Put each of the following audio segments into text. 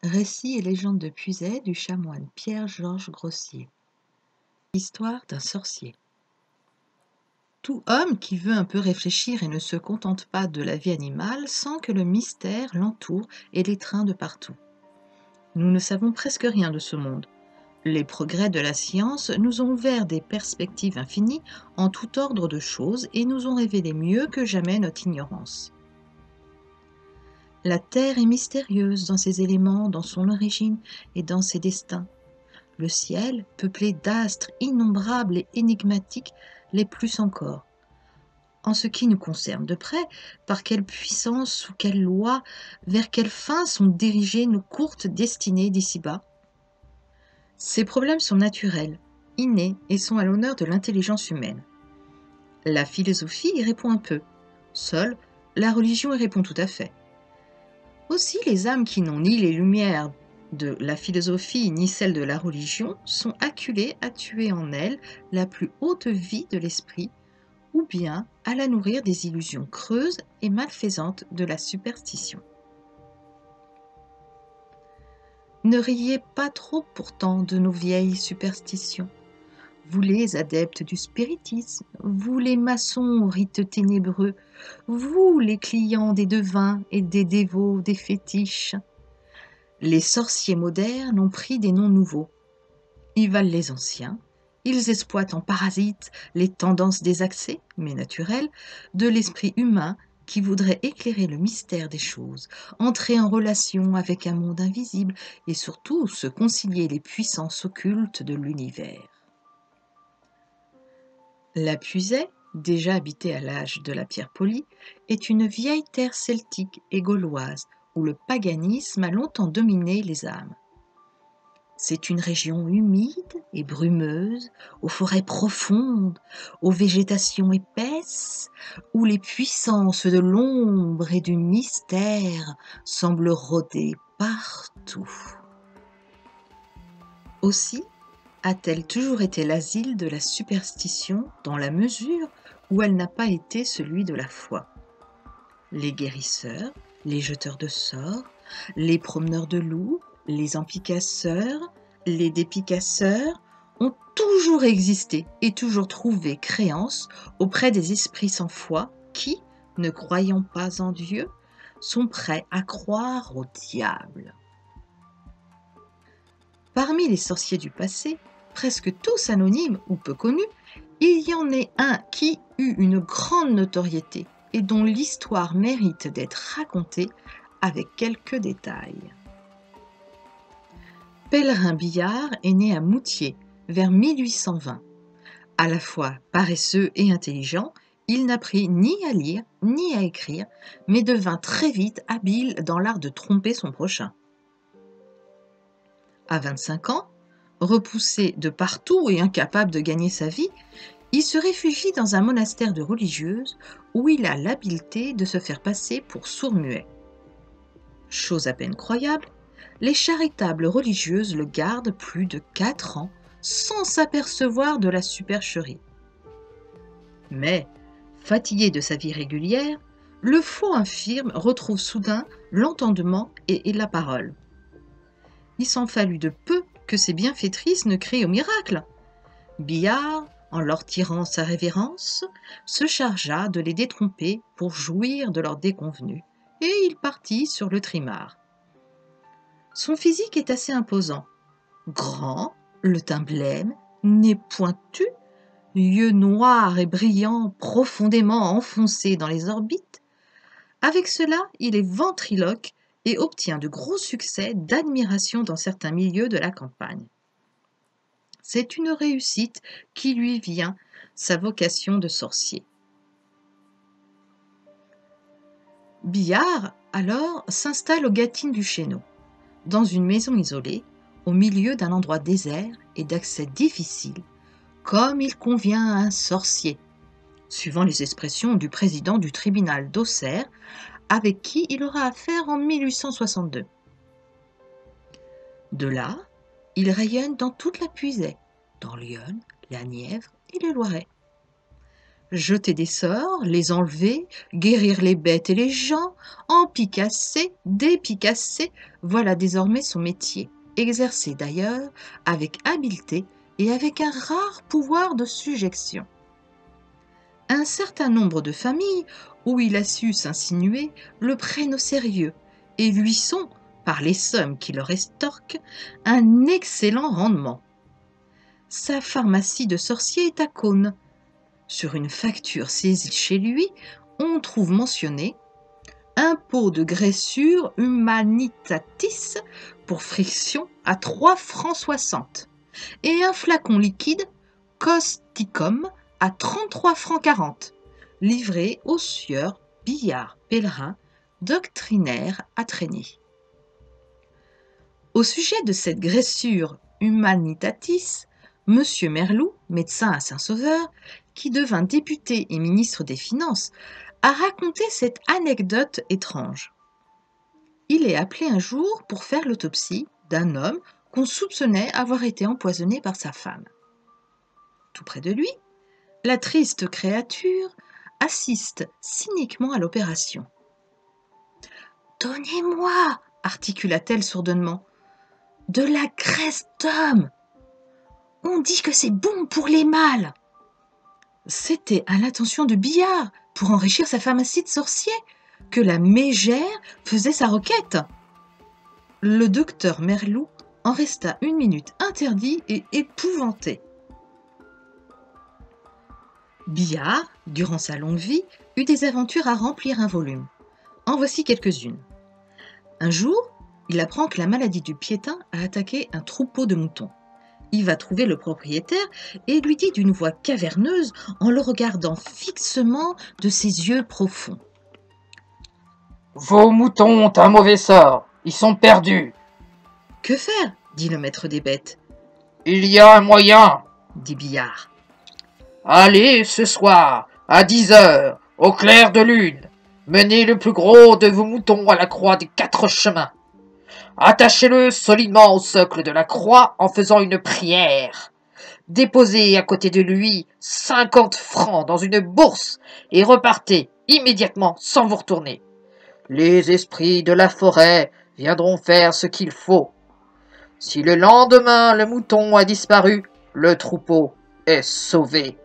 Récits et légendes de Puisaye du chanoine Pierre-Georges Grossier. Histoire d'un sorcier. Tout homme qui veut un peu réfléchir et ne se contente pas de la vie animale sent que le mystère l'entoure et l'étreint de partout. Nous ne savons presque rien de ce monde. Les progrès de la science nous ont ouvert des perspectives infinies en tout ordre de choses et nous ont révélé mieux que jamais notre ignorance. La Terre est mystérieuse dans ses éléments, dans son origine et dans ses destins. Le ciel, peuplé d'astres innombrables et énigmatiques, l'est plus encore. En ce qui nous concerne de près, par quelle puissance, sous quelle loi, vers quelle fin sont dirigées nos courtes destinées d'ici-bas? Ces problèmes sont naturels, innés et sont à l'honneur de l'intelligence humaine. La philosophie y répond un peu. Seule, la religion y répond tout à fait. Aussi, les âmes qui n'ont ni les lumières de la philosophie ni celles de la religion sont acculées à tuer en elles la plus haute vie de l'esprit, ou bien à la nourrir des illusions creuses et malfaisantes de la superstition. Ne riez pas trop pourtant de nos vieilles superstitions. Vous les adeptes du spiritisme, vous les maçons aux rites ténébreux, vous les clients des devins et des dévots des fétiches. Les sorciers modernes ont pris des noms nouveaux. Ils valent les anciens, ils exploitent en parasites les tendances désaxées, mais naturelles, de l'esprit humain qui voudrait éclairer le mystère des choses, entrer en relation avec un monde invisible et surtout se concilier les puissances occultes de l'univers. La Puisaye, déjà habitée à l'âge de la pierre polie, est une vieille terre celtique et gauloise où le paganisme a longtemps dominé les âmes. C'est une région humide et brumeuse, aux forêts profondes, aux végétations épaisses, où les puissances de l'ombre et du mystère semblent rôder partout. Aussi a-t-elle toujours été l'asile de la superstition dans la mesure où elle n'a pas été celui de la foi. Les guérisseurs, les jeteurs de sorts, les promeneurs de loups, les empicasseurs, les dépicasseurs ont toujours existé et toujours trouvé créance auprès des esprits sans foi qui, ne croyant pas en Dieu, sont prêts à croire au diable. Parmi les sorciers du passé, presque tous anonymes ou peu connus, il y en est un qui eut une grande notoriété et dont l'histoire mérite d'être racontée avec quelques détails. Pèlerin Billard est né à Moutier vers 1820. À la fois paresseux et intelligent, il n'apprit ni à lire ni à écrire, mais devint très vite habile dans l'art de tromper son prochain. À 25 ans, repoussé de partout et incapable de gagner sa vie, il se réfugie dans un monastère de religieuses où il a l'habileté de se faire passer pour sourd-muet. Chose à peine croyable, les charitables religieuses le gardent plus de 4 ans sans s'apercevoir de la supercherie. Mais, fatigué de sa vie régulière, le faux infirme retrouve soudain l'entendement et la parole. Il s'en fallut de peu que ces bienfaitrices ne crient au miracle. Billard, en leur tirant sa révérence, se chargea de les détromper pour jouir de leur déconvenue, et il partit sur le trimar. Son physique est assez imposant. Grand, le teint blême, nez pointu, yeux noirs et brillants, profondément enfoncés dans les orbites. Avec cela, il est ventriloque et obtient de gros succès d'admiration dans certains milieux de la campagne. C'est une réussite qui lui vient, sa vocation de sorcier. Billard, alors, s'installe aux Gâtines du Chéneau, dans une maison isolée, au milieu d'un endroit désert et d'accès difficile, comme il convient à un sorcier, suivant les expressions du président du tribunal d'Auxerre, avec qui il aura affaire en 1862. De là, il rayonne dans toute la Puisaye, dans l'Yonne, la Nièvre et le Loiret. jeter des sorts, les enlever, guérir les bêtes et les gens, empicasser, dépicasser, voilà désormais son métier, exercé d'ailleurs avec habileté et avec un rare pouvoir de suggestion. Un certain nombre de familles où il a su s'insinuer le prennent au sérieux et lui sont, par les sommes qui leur estorquent, un excellent rendement. Sa pharmacie de sorcier est à Cône. Sur une facture saisie chez lui, on trouve mentionné un pot de graissure humanitatis pour friction à 3,60 francs et un flacon liquide causticum à 33,40 francs, livré au sieur Billard Pèlerin, doctrinaire à Traigny. Au sujet de cette graissure humanitatis, M. Merloux, médecin à Saint-Sauveur, qui devint député et ministre des Finances, a raconté cette anecdote étrange. Il est appelé un jour pour faire l'autopsie d'un homme qu'on soupçonnait avoir été empoisonné par sa femme. Tout près de lui, la triste créature assiste cyniquement à l'opération. « Donnez-moi, articula-t-elle sourdement, de la graisse d'homme. On dit que c'est bon pour les mâles. » C'était à l'intention de Billard, pour enrichir sa pharmacie de sorcier, que la mégère faisait sa requête. Le docteur Merloux en resta 1 minute interdit et épouvanté. Billard, durant sa longue vie, eut des aventures à remplir un volume. En voici quelques-unes. Un jour, il apprend que la maladie du piétin a attaqué un troupeau de moutons. Il va trouver le propriétaire et lui dit d'une voix caverneuse en le regardant fixement de ses yeux profonds. « Vos moutons ont un mauvais sort, ils sont perdus. »« Que faire ?» dit le maître des bêtes. « Il y a un moyen, » dit Billard. « Allez ce soir, à 10 heures, au clair de lune, menez le plus gros de vos moutons à la croix des 4 chemins. Attachez-le solidement au socle de la croix en faisant une prière. Déposez à côté de lui 50 francs dans une bourse et repartez immédiatement sans vous retourner. Les esprits de la forêt viendront faire ce qu'il faut. Si le lendemain le mouton a disparu, le troupeau est sauvé. »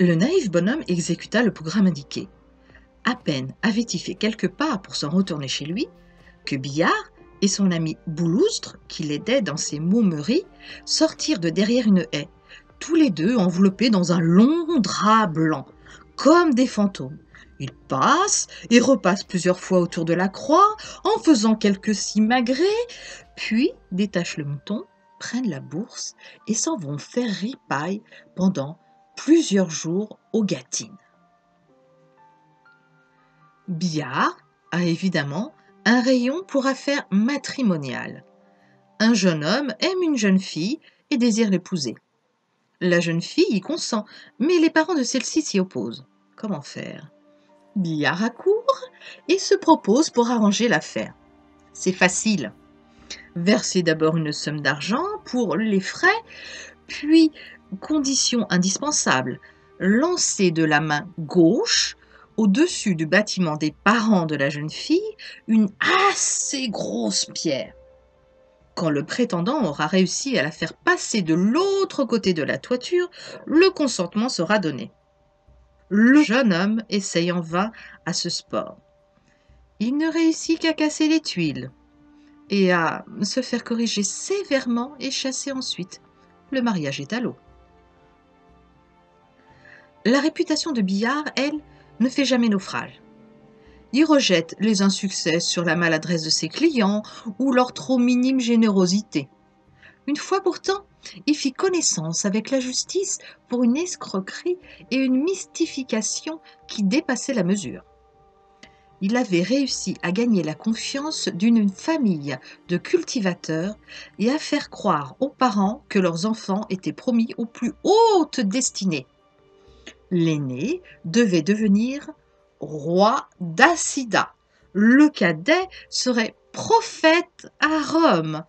Le naïf bonhomme exécuta le programme indiqué. À peine avait-il fait quelques pas pour s'en retourner chez lui, que Billard et son ami Bouloustre, qui l'aidait dans ses momeries, sortirent de derrière une haie, tous les deux enveloppés dans un long drap blanc, comme des fantômes. Ils passent et repassent plusieurs fois autour de la croix, en faisant quelques simagrées, puis détachent le mouton, prennent la bourse et s'en vont faire ripaille pendant plusieurs jours aux Gâtines. Billard a évidemment un rayon pour affaires matrimoniales. Un jeune homme aime une jeune fille et désire l'épouser. La jeune fille y consent, mais les parents de celle-ci s'y opposent. Comment faire ? Billard accourt et se propose pour arranger l'affaire. C'est facile. Verser d'abord une somme d'argent pour les frais, puis, condition indispensable, lancer de la main gauche au-dessus du bâtiment des parents de la jeune fille une assez grosse pierre. Quand le prétendant aura réussi à la faire passer de l'autre côté de la toiture, le consentement sera donné. Le jeune homme essaye en vain à ce sport. Il ne réussit qu'à casser les tuiles et à se faire corriger sévèrement et chasser ensuite. Le mariage est à l'eau. La réputation de Billard, elle, ne fait jamais naufrage. Il rejette les insuccès sur la maladresse de ses clients ou leur trop minime générosité. Une fois pourtant, il fit connaissance avec la justice pour une escroquerie et une mystification qui dépassaient la mesure. Il avait réussi à gagner la confiance d'une famille de cultivateurs et à faire croire aux parents que leurs enfants étaient promis aux plus hautes destinées. L'aîné devait devenir roi d'Acida. Le cadet serait prophète à Rome.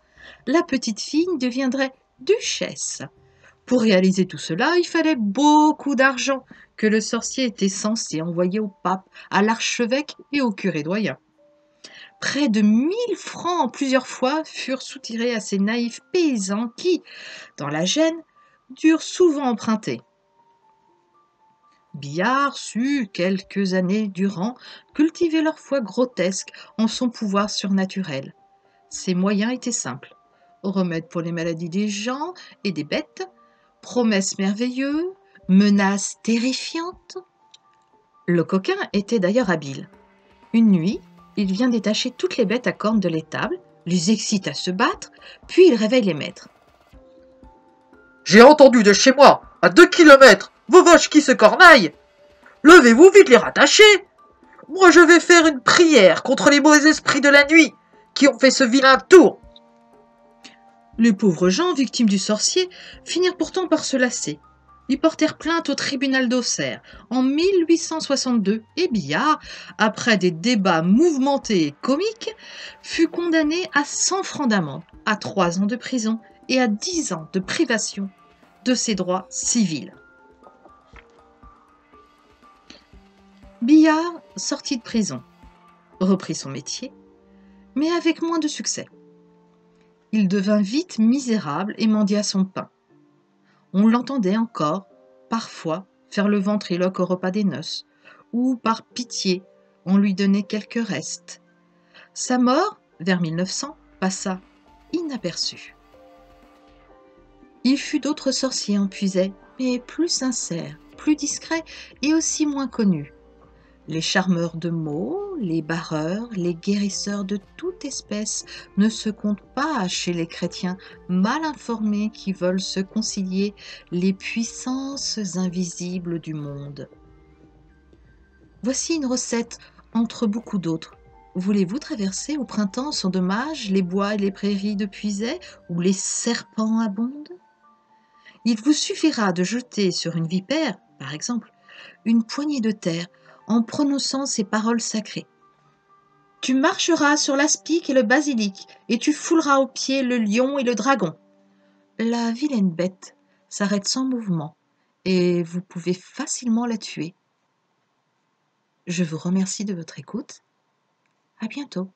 La petite fille deviendrait duchesse. Pour réaliser tout cela, il fallait beaucoup d'argent que le sorcier était censé envoyer au pape, à l'archevêque et au curé doyen. Près de 1 000 francs plusieurs fois furent soutirés à ces naïfs paysans qui, dans la gêne, durent souvent emprunter. Billard sut, quelques années durant, cultiver leur foi grotesque en son pouvoir surnaturel. Ses moyens étaient simples: remèdes pour les maladies des gens et des bêtes, promesses merveilleuses, menaces terrifiantes. Le coquin était d'ailleurs habile. Une nuit, il vient détacher toutes les bêtes à cornes de l'étable, les excite à se battre, puis il réveille les maîtres. J'ai entendu de chez moi, à 2 kilomètres, vos vaches qui se cornaillent. Levez-vous vite les rattacher. Moi je vais faire une prière contre les mauvais esprits de la nuit qui ont fait ce vilain tour. Les pauvres gens, victimes du sorcier, finirent pourtant par se lasser. Ils portèrent plainte au tribunal d'Auxerre en 1862 et Billard, après des débats mouvementés et comiques, fut condamné à 100 francs d'amende, à 3 ans de prison et à 10 ans de privation de ses droits civils. Billard sortit de prison, reprit son métier, mais avec moins de succès. Il devint vite misérable et mendia son pain. On l'entendait encore, parfois, faire le ventriloque au repas des noces, ou par pitié, on lui donnait quelques restes. Sa mort, vers 1900, passa inaperçue. Il fut d'autres sorciers en Puisaye, mais plus sincères, plus discrets et aussi moins connus. Les charmeurs de mots, les barreurs, les guérisseurs de toute espèce ne se comptent pas chez les chrétiens mal informés qui veulent se concilier les puissances invisibles du monde. Voici une recette entre beaucoup d'autres. Voulez-vous traverser au printemps sans dommage les bois et les prairies de Puisaye où les serpents abondent? Il vous suffira de jeter sur une vipère, par exemple, une poignée de terre en prononçant ces paroles sacrées. Tu marcheras sur l'aspic et le basilic, et tu fouleras aux pieds le lion et le dragon. La vilaine bête s'arrête sans mouvement, et vous pouvez facilement la tuer. Je vous remercie de votre écoute. À bientôt.